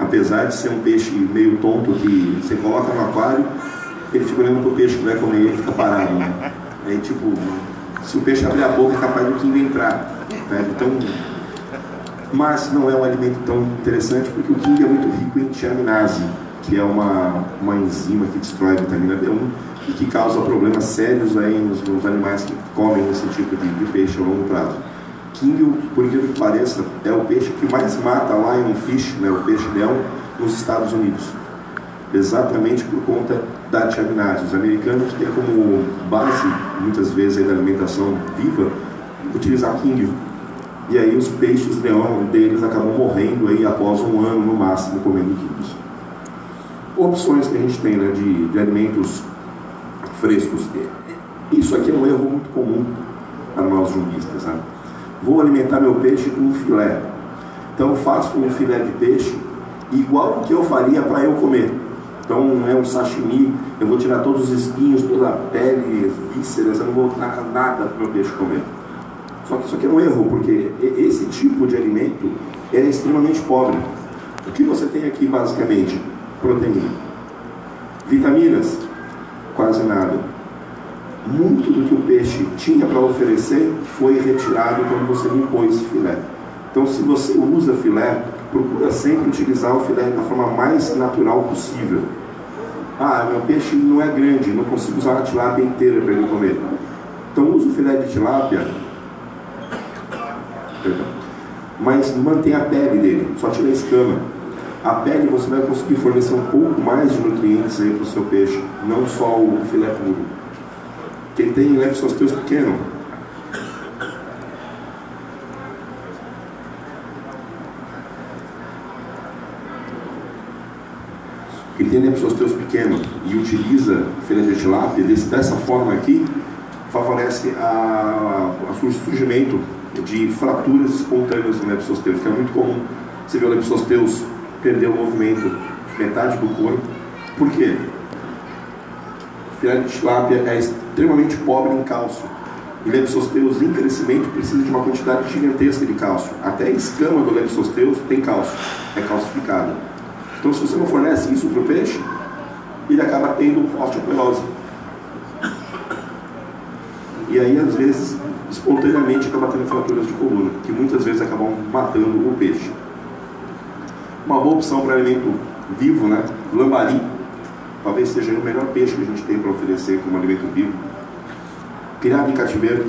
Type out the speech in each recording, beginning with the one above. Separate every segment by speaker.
Speaker 1: Apesar de ser um peixe meio tonto que você coloca no aquário, ele fica olhando pro peixe que vai comer e ele fica parado, né? Aí tipo, se o peixe abrir a boca é capaz do king entrar, né? Então, mas não é um alimento tão interessante porque o king é muito rico em tiaminase, que é uma enzima que destrói a vitamina B1 e que causa problemas sérios aí nos animais que comem esse tipo de peixe a longo prazo. King, por incrível que pareça, é o peixe que mais mata Lion Fish, né, o peixe-leão, nos Estados Unidos. Exatamente por conta da tiaminase. Os americanos têm como base, muitas vezes, aí, da alimentação viva, utilizar King. E aí os peixes-leão deles acabam morrendo aí após um ano, no máximo, comendo Kings. Opções que a gente tem, né, de alimentos frescos. Isso aqui é um erro muito comum para nós jumbistas, né? Vou alimentar meu peixe com um filé. Então faço um filé de peixe igual o que eu faria para eu comer. Então é um sashimi, eu vou tirar todos os espinhos, toda a pele, as vísceras, eu não vou dar nada para o meu peixe comer. Só que isso aqui é um erro, porque esse tipo de alimento é extremamente pobre. O que você tem aqui basicamente? Proteína. Vitaminas? Quase nada. Muito do que o peixe tinha para oferecer foi retirado quando você limpou esse filé. Então, se você usa filé, procura sempre utilizar o filé da forma mais natural possível. Ah, meu peixe não é grande, não consigo usar a tilápia inteira para ele comer. Então, usa o filé de tilápia, mas mantém a pele dele, só tira a escama. A pele você vai conseguir fornecer um pouco mais de nutrientes aí para o seu peixe, não só o filé puro. Quem tem, leve seus teus pequenos. Quem tem, leve seus teus pequenos e utiliza filé de tilápia dessa forma aqui, favorece o surgimento de fraturas espontâneas no leptosteus, que é muito comum. Você vê o leptosteus perder o movimento metade do corpo. Por quê? O filé de tilápia é extremamente pobre em cálcio. E leptosteus em crescimento precisa de uma quantidade gigantesca de cálcio. Até a escama do leptosteus tem cálcio, é calcificada. Então, se você não fornece isso para o peixe, ele acaba tendo osteoporose. E aí, às vezes, espontaneamente acaba tendo fraturas de coluna, que muitas vezes acabam matando o peixe. Uma boa opção para alimento vivo, né? Lambari, talvez seja o melhor peixe que a gente tem para oferecer como alimento vivo. Criado em cativeiro.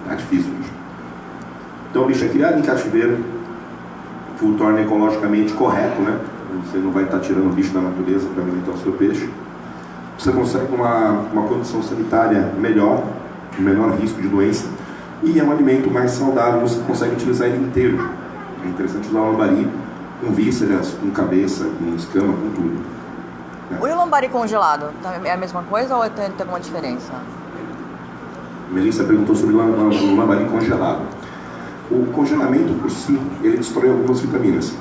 Speaker 1: Tá difícil, bicho. Então, o bicho é criado em cativeiro, que o torna ecologicamente correto, né? Você não vai estar tirando o bicho da natureza para alimentar o seu peixe. Você consegue uma condição sanitária melhor, menor risco de doença, e é um alimento mais saudável, você consegue utilizar ele inteiro. É interessante usar o lambari com vísceras, com cabeça, com escama, com tudo.
Speaker 2: E o lambari congelado? É a mesma coisa ou tem alguma diferença?
Speaker 1: Melissa perguntou sobre o lambari congelado. O congelamento por si, ele destrói algumas vitaminas.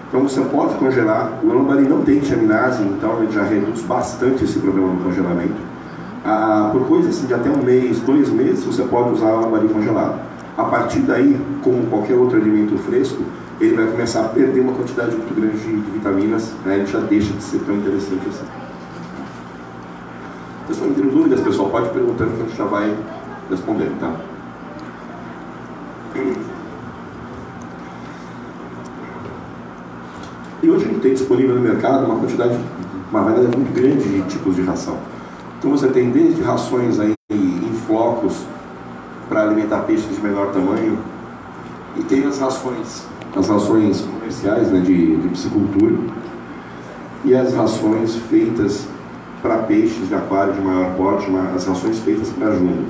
Speaker 1: Então você pode congelar, o lambari não tem tiaminase, então ele já reduz bastante esse problema do congelamento. Por coisa assim de até um mês, 2 meses, você pode usar o lambari congelado. A partir daí, como qualquer outro alimento fresco, ele vai começar a perder uma quantidade muito grande de vitaminas, né? Ele já deixa de ser tão interessante assim. Se vocês têm dúvidas, pessoal, pode perguntar que a gente já vai respondendo, tá? E hoje a gente tem disponível no mercado uma variedade muito grande de tipos de ração. Então você tem desde rações aí em flocos para alimentar peixes de menor tamanho, e tem as rações comerciais, né, de piscicultura, e as rações feitas para peixes de aquário de maior porte, as rações feitas para jumbo.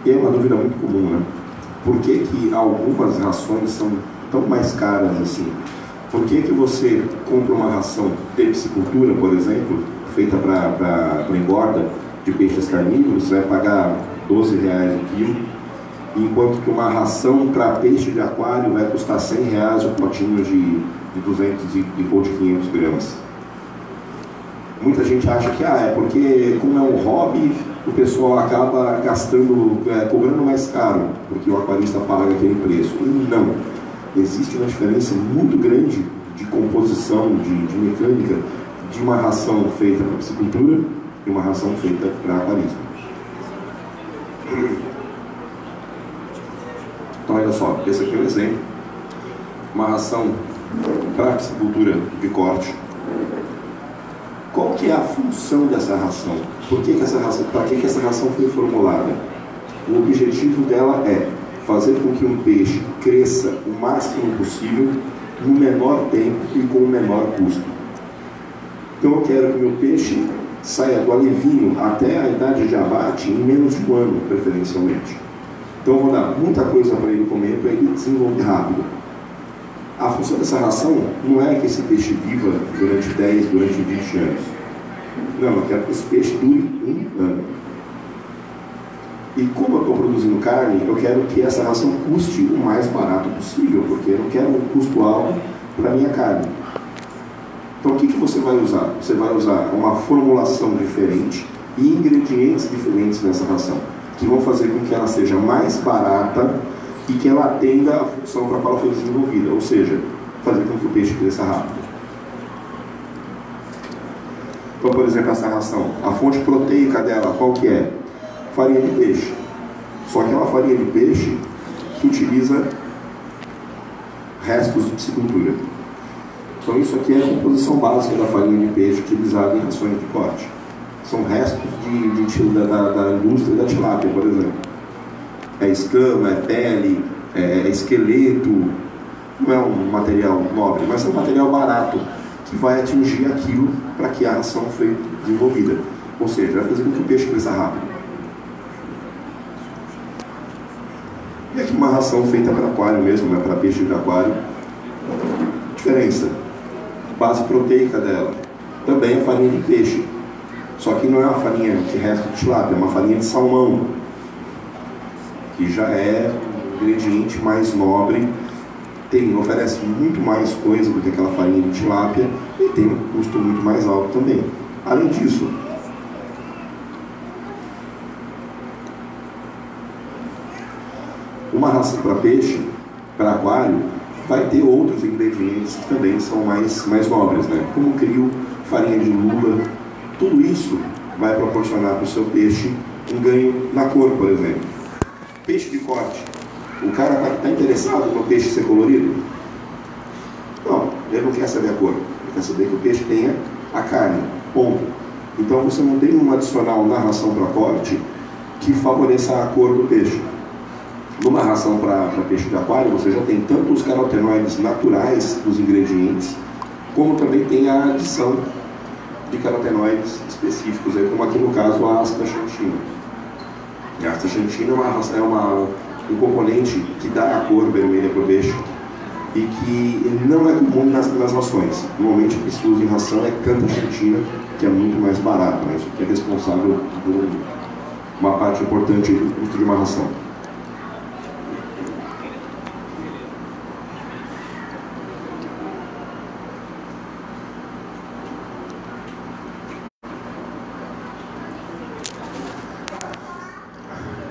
Speaker 1: E é uma dúvida muito comum, né? Por que algumas rações são tão mais caras assim? Por que você compra uma ração de piscicultura, por exemplo, feita para engorda de peixes carnívoros, você vai pagar R$12 o quilo, enquanto que uma ração para peixe de aquário vai custar R$100 o potinho de 200 ou de 500 gramas? Muita gente acha que é porque como é um hobby, o pessoal acaba gastando, cobrando mais caro, porque o aquarista paga aquele preço. E não. Existe uma diferença muito grande de composição, de mecânica, de uma ração feita para piscicultura e uma ração feita para aquarismo. Então, olha só, esse aqui é um exemplo. Uma ração para piscicultura de corte. Qual que é a função dessa ração? Por que essa ração, para que essa ração foi formulada? O objetivo dela é fazer com que um peixe cresça o máximo possível no menor tempo e com o menor custo. Então eu quero que meu peixe saia do alevinho até a idade de abate em menos de um ano, preferencialmente. Então eu vou dar muita coisa para ele comer, para ele desenvolver rápido. A função dessa ração não é que esse peixe viva durante 10, durante 20 anos. Não, eu quero que esse peixe dure um ano. E como eu estou produzindo carne, eu quero que essa ração custe o mais barato possível, porque eu não quero um custo alto para a minha carne. Então o que você vai usar? Você vai usar uma formulação diferente e ingredientes diferentes nessa ração, que vão fazer com que ela seja mais barata e que ela atenda a função para a qual foi desenvolvida, ou seja, fazer com que o peixe cresça rápido. Então, por exemplo, essa ração, a fonte proteica dela, qual que é? Farinha de peixe. Só que é uma farinha de peixe que utiliza restos de piscicultura. Então isso aqui é a composição básica da farinha de peixe utilizada em rações de corte. São restos da indústria da tilápia, por exemplo. É escama, é pele, é esqueleto. Não é um material nobre, mas é um material barato que vai atingir aquilo para que a ração foi desenvolvida. Ou seja, vai fazer com que o peixe cresça rápido. E aqui uma ração feita para aquário mesmo, né, para peixe de aquário. Diferença. Base proteica dela também é farinha de peixe. Só que não é uma farinha de resto de tilápia, é uma farinha de salmão, que já é um ingrediente mais nobre, oferece muito mais coisa do que aquela farinha de tilápia e tem um custo muito mais alto também. Além disso, uma ração para peixe, para aquário, vai ter outros ingredientes que também são mais nobres, né? Como crio, farinha de lula. Tudo isso vai proporcionar para o seu peixe um ganho na cor, por exemplo. Peixe de corte. O cara está interessado no peixe ser colorido? Não, ele não quer saber a cor. Ele quer saber que o peixe tenha a carne. Ponto. Então você não tem um adicional na ração para corte que favoreça a cor do peixe. Numa ração para peixe de aquário, você já tem tanto os carotenoides naturais dos ingredientes, como também tem a adição de carotenoides específicos, aí, como aqui no caso a astaxantina. A astaxantina é um componente que dá a cor vermelha para o peixe e que não é comum nas rações. Normalmente o que se usa em ração é cantaxantina, que é muito mais barato, né? Isso aqui é responsável por uma parte importante do custo de uma ração.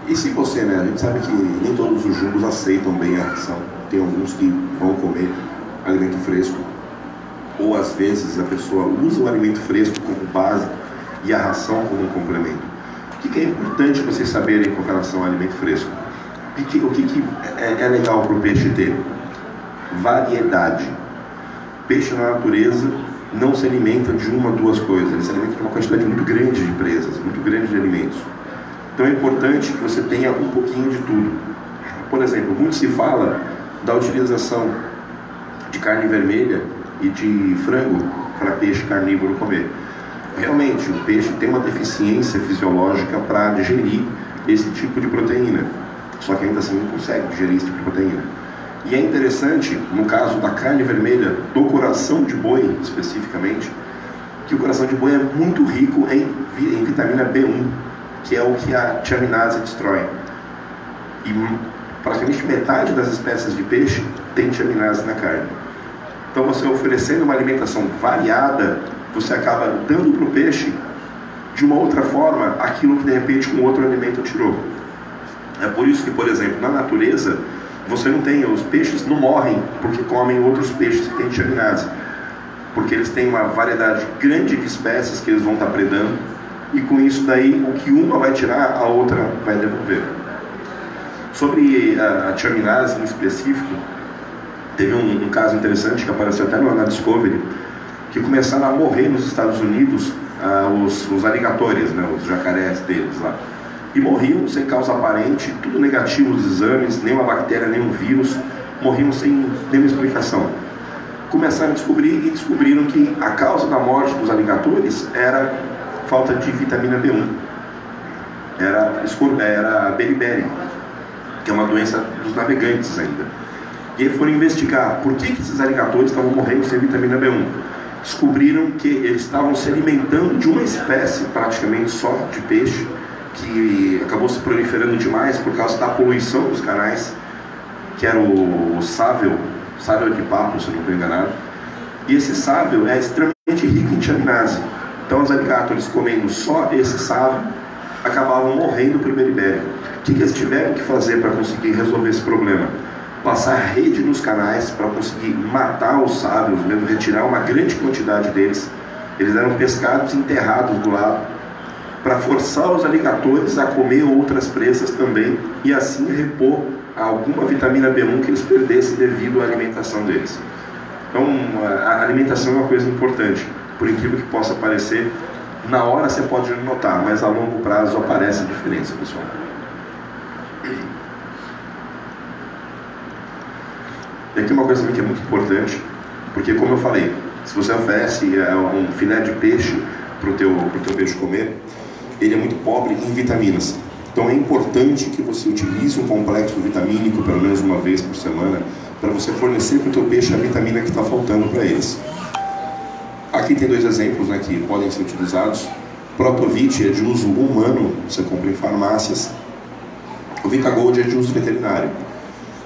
Speaker 1: E se você, né, a gente sabe que nem todos os jumbos aceitam bem a ração. Tem alguns que vão comer alimento fresco. Ou às vezes a pessoa usa o alimento fresco como base e a ração como um complemento. O que é importante vocês saberem com relação ao alimento fresco? O que é legal para o peixe ter? Variedade. Peixe na natureza não se alimenta de uma ou duas coisas. Ele se alimenta de uma quantidade muito grande de presas, muito grande de alimentos. Então é importante que você tenha um pouquinho de tudo. Por exemplo, muito se fala da utilização de carne vermelha e de frango para peixe carnívoro comer. Realmente, o peixe tem uma deficiência fisiológica para digerir esse tipo de proteína. Só que ainda assim não consegue digerir esse tipo de proteína. E é interessante, no caso da carne vermelha, do coração de boi especificamente, que o coração de boi é muito rico em vitamina B1, que é o que a tiaminase destrói. E praticamente metade das espécies de peixe tem tiaminase na carne. Então você oferecendo uma alimentação variada, você acaba dando para o peixe de uma outra forma aquilo que de repente um outro alimento tirou. É por isso que, por exemplo, na natureza, você não tem, os peixes não morrem porque comem outros peixes que têm tiaminase, porque eles têm uma variedade grande de espécies que eles vão estar predando, e com isso daí, o que uma vai tirar, a outra vai devolver. Sobre a tiaminase em específico, teve um caso interessante que apareceu até na Discovery, que começaram a morrer nos Estados Unidos os aligatores, né, os jacarés deles lá. E morriam sem causa aparente, tudo negativo os exames, nenhuma bactéria, nenhum vírus, morriam sem nenhuma explicação. Começaram a descobrir e descobriram que a causa da morte dos aligatores era falta de vitamina B1. Era beriberi, que é uma doença dos navegantes ainda. E aí foram investigar por que esses aligatores estavam morrendo sem vitamina B1. Descobriram que eles estavam se alimentando de uma espécie praticamente só de peixe, que acabou se proliferando demais por causa da poluição dos canais, que era o sável de papo, se não estou enganado. E esse sável é extremamente rico em tiaminase. Então os aligatores comendo só esse sável acabavam morrendo por beriberi. O que eles tiveram que fazer para conseguir resolver esse problema? Passar rede nos canais para conseguir matar os sábios, mesmo retirar uma grande quantidade deles. Eles eram pescados e enterrados do lado, para forçar os aligatores a comer outras presas também, e assim repor alguma vitamina B1 que eles perdessem devido à alimentação deles. Então a alimentação é uma coisa importante, por incrível que possa parecer. Na hora você pode não notar, mas a longo prazo aparece a diferença, pessoal. E aqui uma coisa também que é muito importante, porque como eu falei, se você oferece um filé de peixe para o teu peixe comer, ele é muito pobre em vitaminas. Então é importante que você utilize um complexo vitamínico pelo menos uma vez por semana, para você fornecer para o teu peixe a vitamina que está faltando para eles. Aqui tem dois exemplos, né, que podem ser utilizados. Protovit é de uso humano, você compra em farmácias. O Vitagold é de uso veterinário,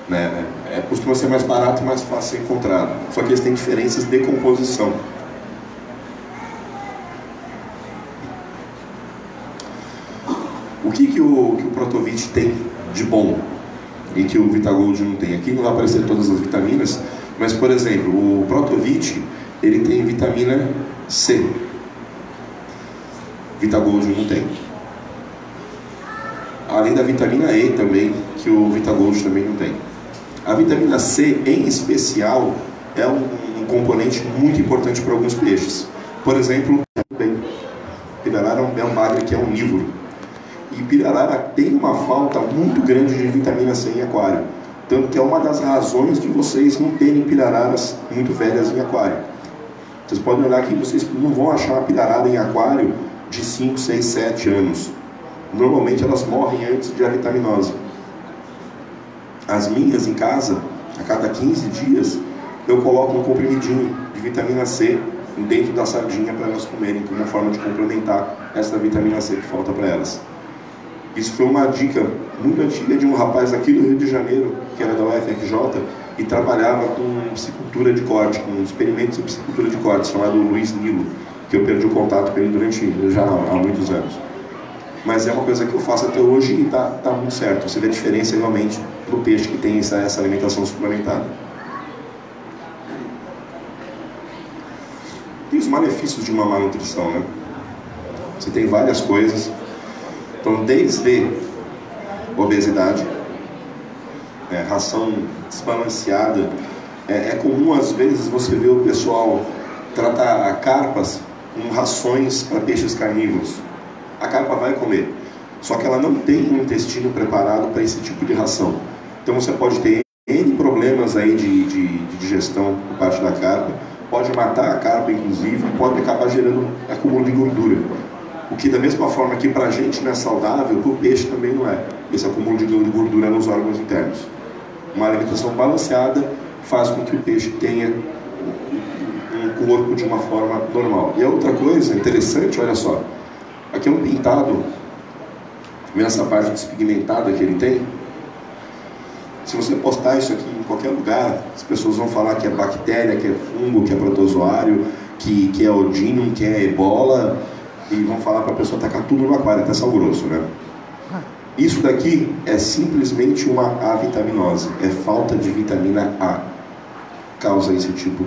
Speaker 1: né? Costuma ser mais barato e mais fácil de ser encontrado. Só que eles têm diferenças de composição. O que o Protovit tem de bom e que o Vitagold não tem? Aqui não vai aparecer todas as vitaminas, mas, por exemplo, o Protovit, ele tem vitamina C. Vitagold não tem. Além da vitamina E também, que o Vitagold também não tem. A vitamina C, em especial, é um componente muito importante para alguns peixes. Por exemplo, pirarara é um bagre que é onívoro. E pirarara tem uma falta muito grande de vitamina C em aquário. Tanto que é uma das razões de vocês não terem pirararas muito velhas em aquário. Vocês podem olhar aqui, vocês não vão achar uma pirarara em aquário de 5, 6, 7 anos. Normalmente elas morrem antes de avitaminose. As minhas em casa, a cada 15 dias, eu coloco um comprimidinho de vitamina C dentro da sardinha para elas comerem, como uma forma de complementar essa vitamina C que falta para elas. Isso foi uma dica muito antiga de um rapaz aqui do Rio de Janeiro, que era da UFRJ, e trabalhava com piscicultura de corte, com experimentos de piscicultura de corte, chamado Luiz Nilo, que eu perdi o contato com ele durante já há muitos anos. Mas é uma coisa que eu faço até hoje e tá muito certo. Você vê a diferença realmente no peixe que tem essa alimentação suplementada. E os malefícios de uma má nutrição, né? Você tem várias coisas. Então, desde obesidade, ração desbalanceada. É comum, às vezes, você ver o pessoal tratar carpas com rações para peixes carnívoros. A carpa vai comer, só que ela não tem um intestino preparado para esse tipo de ração. Então você pode ter N problemas aí de digestão por parte da carpa, pode matar a carpa inclusive, pode acabar gerando acúmulo de gordura. O que da mesma forma que para a gente não é saudável, para o peixe também não é, esse acúmulo de gordura nos órgãos internos. Uma alimentação balanceada faz com que o peixe tenha um corpo de uma forma normal. E a outra coisa interessante, olha só, aqui é um pintado, vendo essa parte despigmentada que ele tem? Se você postar isso aqui em qualquer lugar, as pessoas vão falar que é bactéria, que é fungo, que é protozoário, que é odínio, que é ebola. e vão falar para a pessoa tacar tudo no aquário, até sal grosso, né? Isso daqui é simplesmente uma avitaminose, é falta de vitamina A, causa esse tipo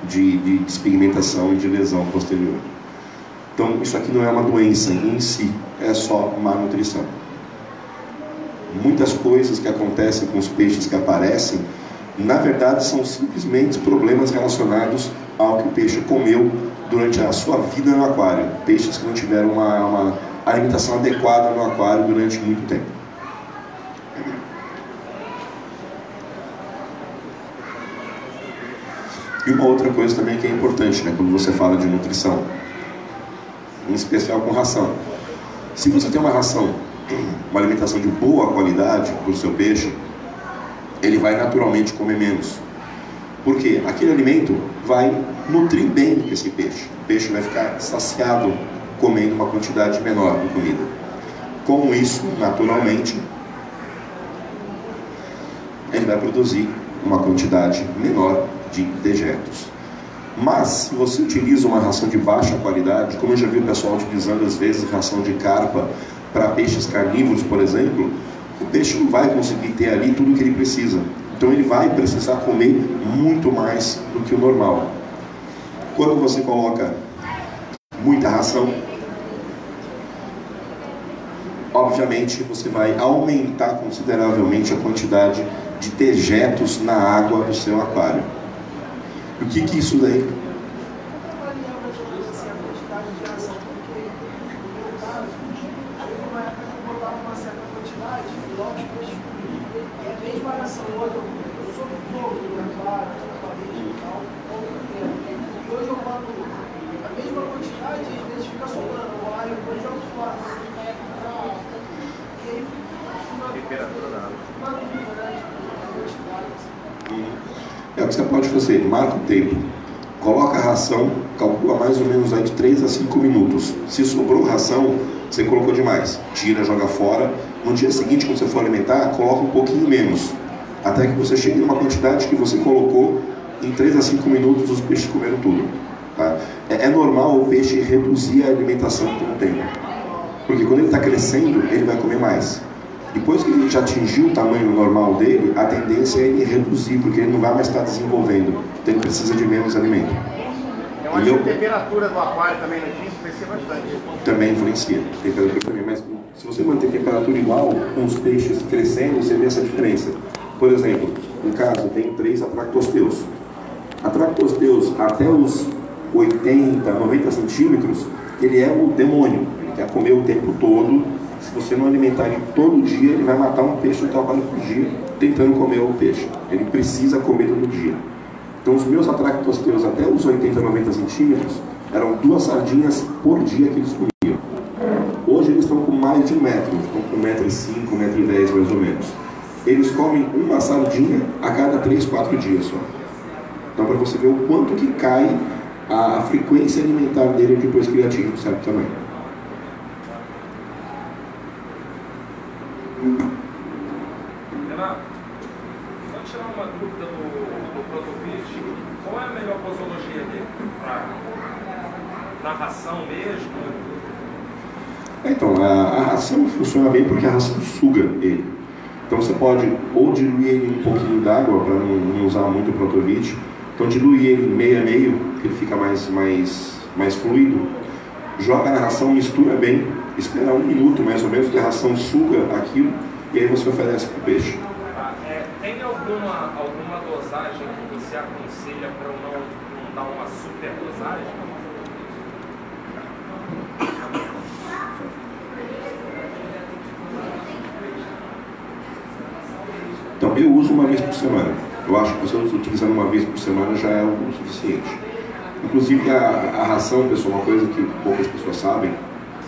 Speaker 1: de despigmentação e de lesão posterior. Então isso aqui não é uma doença em si, é só má nutrição. Muitas coisas que acontecem com os peixes que aparecem, na verdade são simplesmente problemas relacionados ao que o peixe comeu durante a sua vida no aquário. Peixes que não tiveram uma alimentação adequada no aquário durante muito tempo. E uma outra coisa também que é importante, né, quando você fala de nutrição, em especial com ração. Se você tem uma ração, uma alimentação de boa qualidade para o seu peixe, ele vai naturalmente comer menos. Porque aquele alimento vai nutrir bem esse peixe. O peixe vai ficar saciado comendo uma quantidade menor de comida. Com isso, naturalmente, ele vai produzir uma quantidade menor de dejetos. Mas, se você utiliza uma ração de baixa qualidade, como eu já vi o pessoal utilizando às vezes ração de carpa para peixes carnívoros, por exemplo, o peixe não vai conseguir ter ali tudo o que ele precisa. Então ele vai precisar comer muito mais do que o normal. Quando você coloca muita ração, obviamente você vai aumentar consideravelmente a quantidade de dejetos na água do seu aquário. O que que isso daí? É o que você pode fazer, marca o tempo, coloca a ração, calcula mais ou menos aí de 3 a 5 minutos. Se sobrou ração, você colocou demais, tira, joga fora. No dia seguinte, quando você for alimentar, coloca um pouquinho menos, até que você chegue numa quantidade que você colocou. Em 3 a 5 minutos os peixes comeram tudo, tá? É normal o peixe reduzir a alimentação com o tempo, porque quando ele está crescendo, ele vai comer mais. Depois que ele já atingiu o tamanho normal dele, a tendência é ele reduzir, porque ele não vai mais estar desenvolvendo, então ele precisa de menos alimento.
Speaker 3: Eu acho que a temperatura do aquário também no dia influencia bastante.
Speaker 1: Também influencia, temperatura também, mas se você manter a temperatura igual, com os peixes crescendo, você vê essa diferença. Por exemplo, no caso, tem 3 atractosteus. Atractosteus até os 80, 90 centímetros, ele é o demônio, ele quer comer o tempo todo. Se você não alimentar ele todo dia, ele vai matar um peixe no trabalho por dia, tentando comer o peixe. Ele precisa comer todo dia. Então os meus atractosteus até os 80, 90 centímetros, eram 2 sardinhas por dia que eles comiam. Hoje eles estão com mais de 1 metro, estão com 1,5 m, 1,10 m mais ou menos. Eles comem uma sardinha a cada 3, 4 dias só. Então para você ver o quanto que cai a frequência alimentar dele depois que ele atinge um certo tamanho.
Speaker 4: Renato, só tirar uma dúvida do Protofish, qual é a melhor posologia dele? Na ração mesmo?
Speaker 1: Então, a ração funciona bem porque a ração suga ele. Então você pode ou diluir ele em um pouquinho d'água para não usar muito o Protovit. Então dilui ele meio a meio, que ele fica mais fluido. Joga na ração, mistura bem, espera 1 minuto mais ou menos que a ração suga aquilo e aí você oferece para o peixe.
Speaker 4: Tem alguma dosagem que você aconselha para não dar uma super dosagem?
Speaker 1: Então eu uso uma vez por semana. Eu acho que você utilizando uma vez por semana já é o suficiente. Inclusive a ração, pessoal, uma coisa que poucas pessoas sabem,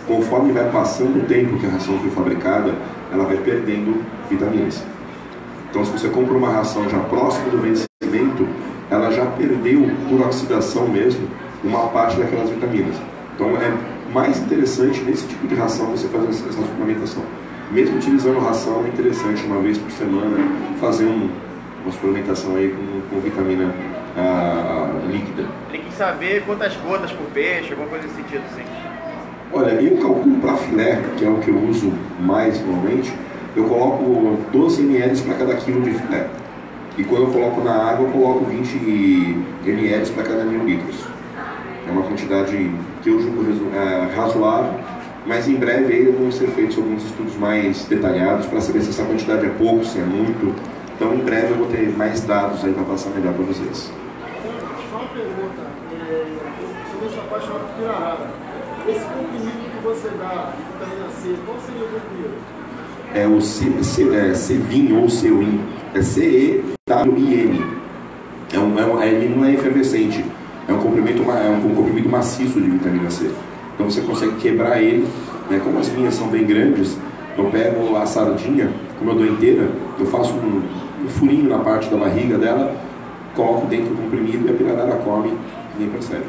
Speaker 1: conforme vai passando o tempo que a ração foi fabricada, ela vai perdendo vitaminas. Então se você compra uma ração já próximo do vencimento, ela já perdeu, por oxidação mesmo, uma parte daquelas vitaminas. Então é mais interessante nesse tipo de ração você fazer essa suplementação. Mesmo utilizando ração, é interessante uma vez por semana fazer uma suplementação aí com vitamina líquida.
Speaker 3: Tem que saber quantas gotas por peixe, alguma coisa nesse sentido, sim.
Speaker 1: Olha, eu calculo para filé, que é o que eu uso mais normalmente, eu coloco 12 ml para cada quilo de filé. E quando eu coloco na água, eu coloco 20 ml para cada 1000 litros. É uma quantidade que eu julgo razoável, mas em breve aí vão ser feitos alguns estudos mais detalhados para saber se essa quantidade é pouco, se é muito. Então em breve eu vou ter mais dados aí para passar melhor para vocês.
Speaker 5: Só uma pergunta, sobre essa parte chamada pirarara. Esse comprimido que você dá de vitamina C, qual seria o comprimido?
Speaker 1: É o Cevin ou Cewin, é C-E-W-I-N. Ele não é efervescente, é um comprimido maciço de vitamina C. Então você consegue quebrar ele, né? Como as minhas são bem grandes, eu pego a sardinha, como eu dou inteira, eu faço um furinho na parte da barriga dela, coloco dentro do comprimido e a pirarara come e nem percebe.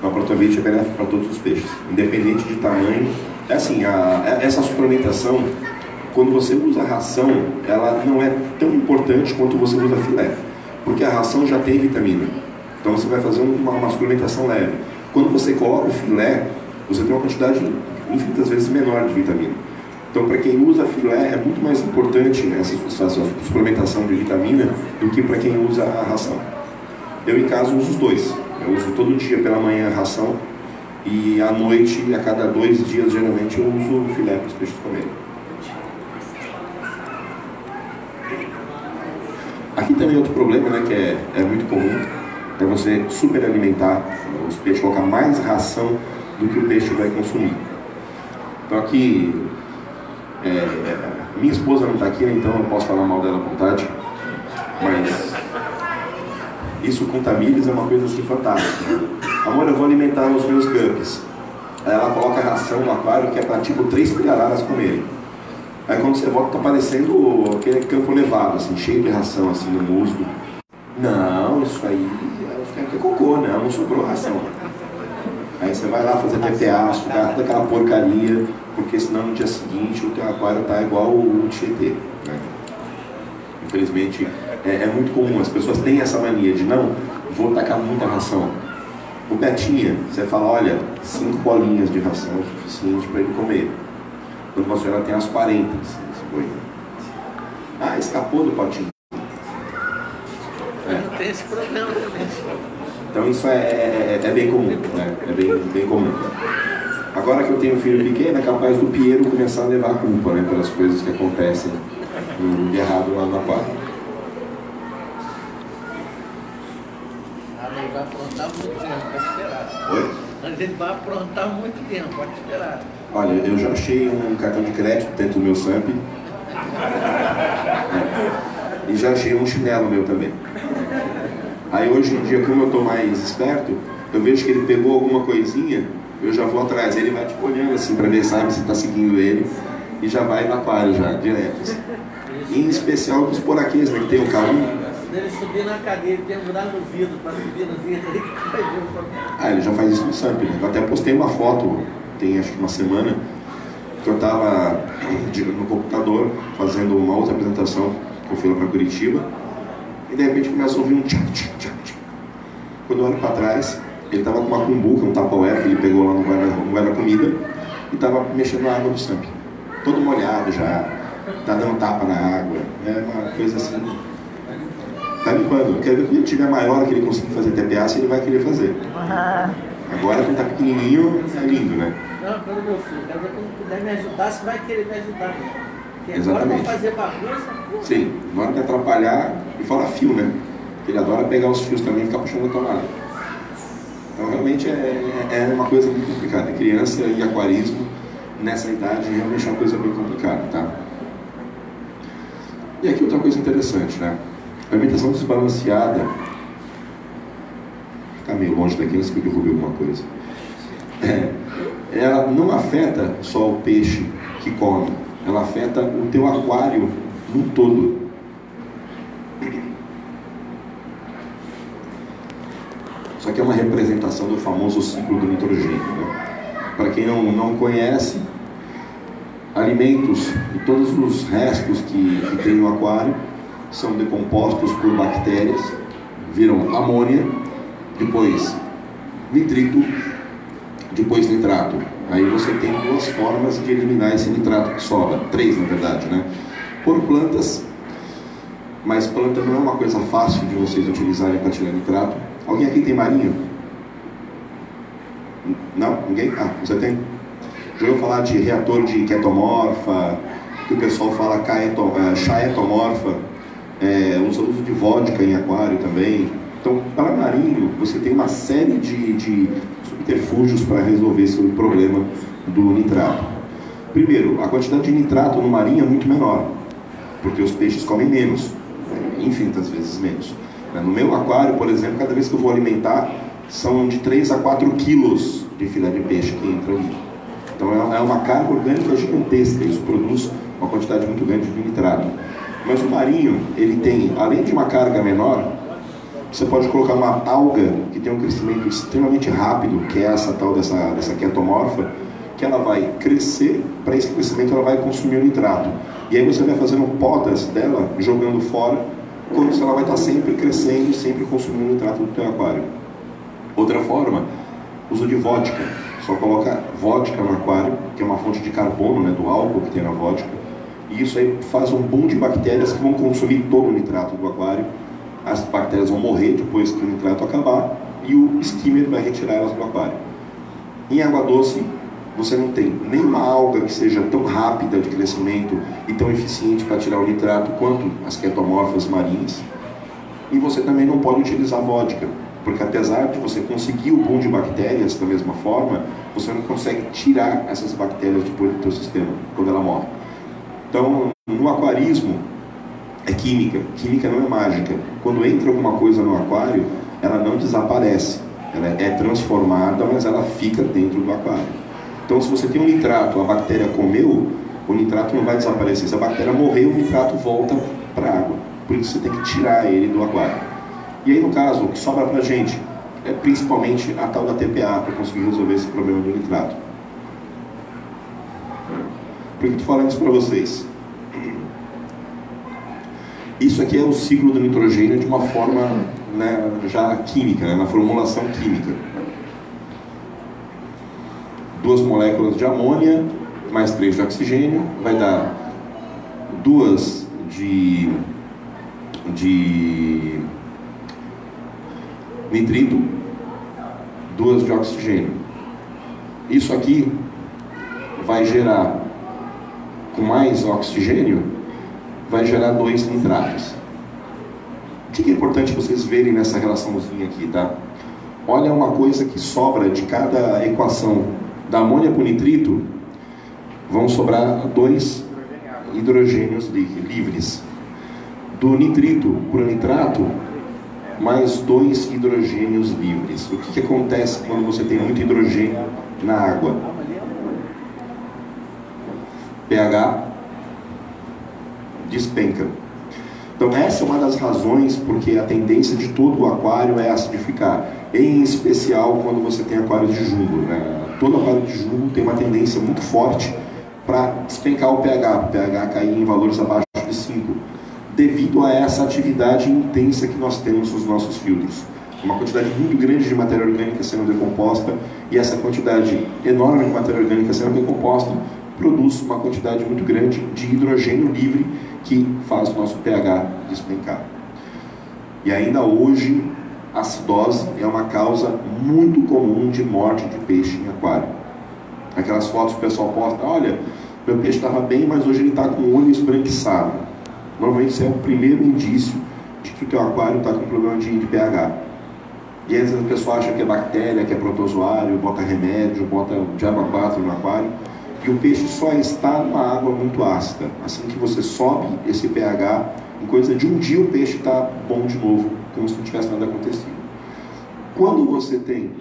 Speaker 1: A protovite é benéfica para todos os peixes, independente de tamanho. É assim, essa suplementação, quando você usa ração, ela não é tão importante quanto você usa filé, porque a ração já tem vitamina. Então você vai fazer uma suplementação leve. Quando você coloca o filé, você tem uma quantidade infinitas vezes menor de vitamina. Então, para quem usa filé, é muito mais importante essa suplementação de vitamina do que para quem usa a ração. Eu, em casa, uso os dois. Eu uso todo dia pela manhã a ração e à noite, a cada 2 dias, geralmente, eu uso o filé para os peixes comerem. Aqui também outro problema, né, que é muito comum, é você superalimentar os peixes, colocar mais ração do que o peixe vai consumir. Então aqui, minha esposa não está aqui, né, então eu posso falar mal dela à vontade, mas isso com Tamires é uma coisa assim fantástica. Né? Amor, eu vou alimentar os meus guppies. Aí ela coloca ração no aquário que é para tipo 3 pirararas comerem. Aí quando você volta, tá parecendo aquele campo levado, assim, cheio de ração assim no musgo. Não, isso aí fica cocô, né? Não sobrou ração. Aí você vai lá fazer PPA, sugar toda aquela porcaria, porque senão no dia seguinte o teu aquário tá igual o Tietê, né? Infelizmente é muito comum, as pessoas têm essa mania de não, vou tacar muita ração. O Betinha, você fala, olha, 5 bolinhas de ração é o suficiente para ele comer. Quando você já tem as 40, esse boi. Ah, escapou do potinho.
Speaker 6: Não tem esse problema também.
Speaker 1: Então isso é bem comum, né? É bem comum. Agora que eu tenho um filho pequeno, é capaz do Piero começar a levar a culpa, né? Pelas coisas que acontecem de errado lá no aquário.
Speaker 6: Ele vai aprontar muito tempo, pode esperar.
Speaker 1: Oi?
Speaker 6: Mas ele vai aprontar muito tempo, pode esperar.
Speaker 1: Olha, eu já achei um cartão de crédito dentro do meu SAMP. E já achei um chinelo meu também. Aí hoje em dia, como eu estou mais esperto, eu vejo que ele pegou alguma coisinha, eu já vou atrás. Ele vai tipo olhando assim para ver, sabe, se está seguindo ele. E já vai no aquário já, direto. Assim. Em especial dos poraquês, né, que tem o K1.
Speaker 6: Ele subir na cadeira, ele tem que mudar no vidro, para subir no vidro, ele vai ver o problema.
Speaker 1: Ah, ele já faz isso no SAMP, né? Eu até postei uma foto, tem acho que uma semana, que eu estava no computador fazendo uma outra apresentação, que eu fui lá para Curitiba, e de repente começa a ouvir um tchac, tchac, tchac, tchac. Quando eu olho para trás, ele estava com uma cumbuca, um tupperware que ele pegou lá no guarda-comida, e estava mexendo na água do SAMP. Todo molhado já, tá dando tapa na água, é uma coisa assim. Tá limpando. Quero ver quando ele tiver maior, que ele conseguir fazer TPA, se ele vai querer fazer. Agora que ele tá pequenininho, é lindo, né?
Speaker 6: Não, quando meu filho, quero ver quando puder me ajudar, se vai querer me ajudar. Porque
Speaker 1: Exatamente.
Speaker 6: agora vou fazer bagunça.
Speaker 1: Sim, na hora de atrapalhar, e fora fio, né? Ele adora pegar os fios também e ficar puxando a tomada. Então realmente é uma coisa muito complicada. Criança e aquarismo, nessa idade, realmente é uma coisa bem complicada, tá? E aqui outra coisa interessante, né? A alimentação desbalanceada, ficar meio longe daqui antes que eu derrube alguma coisa, ela não afeta só o peixe que come, ela afeta o teu aquário no todo. Isso aqui é uma representação do famoso ciclo do nitrogênio, né? Para quem não conhece, alimentos e todos os restos que tem no aquário são decompostos por bactérias, viram amônia, depois nitrito, depois nitrato. Aí você tem duas formas de eliminar esse nitrato que sobra, 3 na verdade, né? Por plantas, mas planta não é uma coisa fácil de vocês utilizarem para tirar nitrato. Alguém aqui tem marinho? Não? Ninguém? Ah, você tem? Já ouviu falar de reator de ketomorfa, que o pessoal fala chaetomorfa, uso de vodka em aquário também. Então, para marinho, você tem uma série de subterfúgios para resolver esse problema do nitrato. Primeiro, a quantidade de nitrato no marinho é muito menor, porque os peixes comem menos, infinitas vezes menos. No meu aquário, por exemplo, cada vez que eu vou alimentar, são de 3 a 4 quilos de filé de peixe que entra ali. Então é uma carga orgânica gigantesca, isso produz uma quantidade muito grande de nitrato. Mas o marinho, ele tem, além de uma carga menor, você pode colocar uma alga que tem um crescimento extremamente rápido, que é essa tal dessa ketomorfa, que ela vai crescer, para esse crescimento ela vai consumir o nitrato. E aí você vai fazendo podas dela, jogando fora, quando ela vai estar sempre crescendo, sempre consumindo o nitrato do teu aquário. Outra forma, uso de vodka. Só coloca vodka no aquário, que é uma fonte de carbono, né, do álcool que tem na vodka. E isso aí faz um boom de bactérias que vão consumir todo o nitrato do aquário. As bactérias vão morrer depois que o nitrato acabar e o skimmer vai retirar elas do aquário. Em água doce, você não tem nenhuma alga que seja tão rápida de crescimento e tão eficiente para tirar o nitrato quanto as ketomorfas marinhas. E você também não pode utilizar vodka, porque apesar de você conseguir o boom de bactérias da mesma forma, você não consegue tirar essas bactérias depois do teu sistema, quando ela morre. Então, no aquarismo, é química. Química não é mágica. Quando entra alguma coisa no aquário, ela não desaparece. Ela é transformada, mas ela fica dentro do aquário. Então, se você tem um nitrato, a bactéria comeu, o nitrato não vai desaparecer. Se a bactéria morrer, o nitrato volta para a água. Por isso você tem que tirar ele do aquário. E aí, no caso, o que sobra para a gente é principalmente a tal da TPA, para conseguir resolver esse problema do nitrato. Por que eu estou falando isso para vocês? Isso aqui é o ciclo do nitrogênio de uma forma, né, já química, né, na formulação química. 2 moléculas de amônia mais 3 de oxigênio vai dar 2 de nitrito, 2 de oxigênio. Isso aqui vai gerar, com mais oxigênio, vai gerar 2 nitratos. O que é importante vocês verem nessa relaçãozinha aqui, tá? Olha uma coisa que sobra de cada equação. Da amônia para o nitrito, vão sobrar 2 hidrogênios livres. Do nitrito para o nitrato, mais 2 hidrogênios livres. O que acontece quando você tem muito hidrogênio na água? pH despenca. Então essa é uma das razões porque a tendência de todo o aquário é acidificar, em especial quando você tem aquários de jumbo, né? Todo aquário de jumbo tem uma tendência muito forte para despencar o pH cair em valores abaixo de 5, devido a essa atividade intensa que nós temos nos nossos filtros. Uma quantidade muito grande de matéria orgânica sendo decomposta, e essa quantidade enorme de matéria orgânica sendo decomposta produz uma quantidade muito grande de hidrogênio livre que faz o nosso pH despencar. E ainda hoje, a acidose é uma causa muito comum de morte de peixe em aquário. Aquelas fotos que o pessoal posta, olha, meu peixe estava bem, mas hoje ele está com o olho esbranquiçado. Normalmente isso é o primeiro indício de que o teu aquário está com problema de pH. E às vezes o pessoal acha que é bactéria, que é protozoário, bota remédio, bota diaba 4 no aquário, e o peixe só está numa água muito ácida. Assim que você sobe esse pH, em coisa de um dia o peixe está bom de novo, como se não tivesse nada acontecido. Quando você tem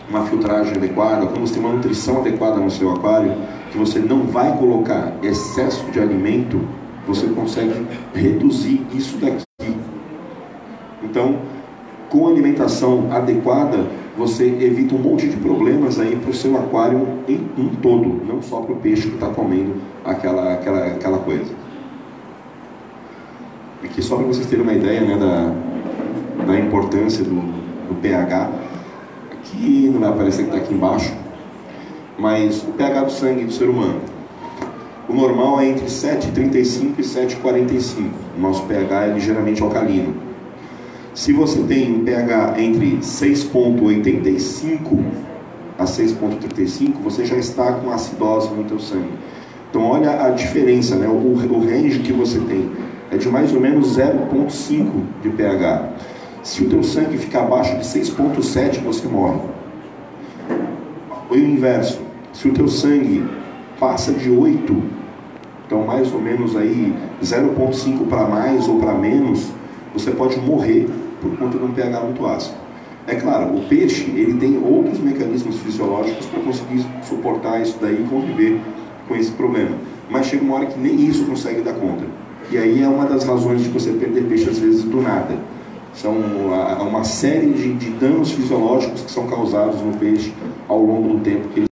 Speaker 1: uma filtragem adequada, quando você tem uma nutrição adequada no seu aquário, que você não vai colocar excesso de alimento, você consegue reduzir isso daqui. Então, com alimentação adequada, você evita um monte de problemas aí para o seu aquário em um todo, não só para o peixe que está comendo aquela coisa. que só para vocês terem uma ideia, né, da importância do pH, aqui não vai aparecer que está aqui embaixo, mas o pH do sangue do ser humano, o normal é entre 7,35 e 7,45, o nosso pH é ligeiramente alcalino. Se você tem um pH entre 6,85 a 6,35, você já está com acidose no teu sangue. Então olha a diferença, né? O range que você tem é de mais ou menos 0,5 de pH. Se o teu sangue ficar abaixo de 6,7, você morre. O inverso, se o teu sangue passa de 8, então mais ou menos aí 0,5 para mais ou para menos, você pode morrer por conta de um pH muito ácido. É claro, o peixe ele tem outros mecanismos fisiológicos para conseguir suportar isso daí e conviver com esse problema. Mas chega uma hora que nem isso consegue dar conta. E aí é uma das razões de você perder peixe às vezes do nada. São uma série de danos fisiológicos que são causados no peixe ao longo do tempo que ele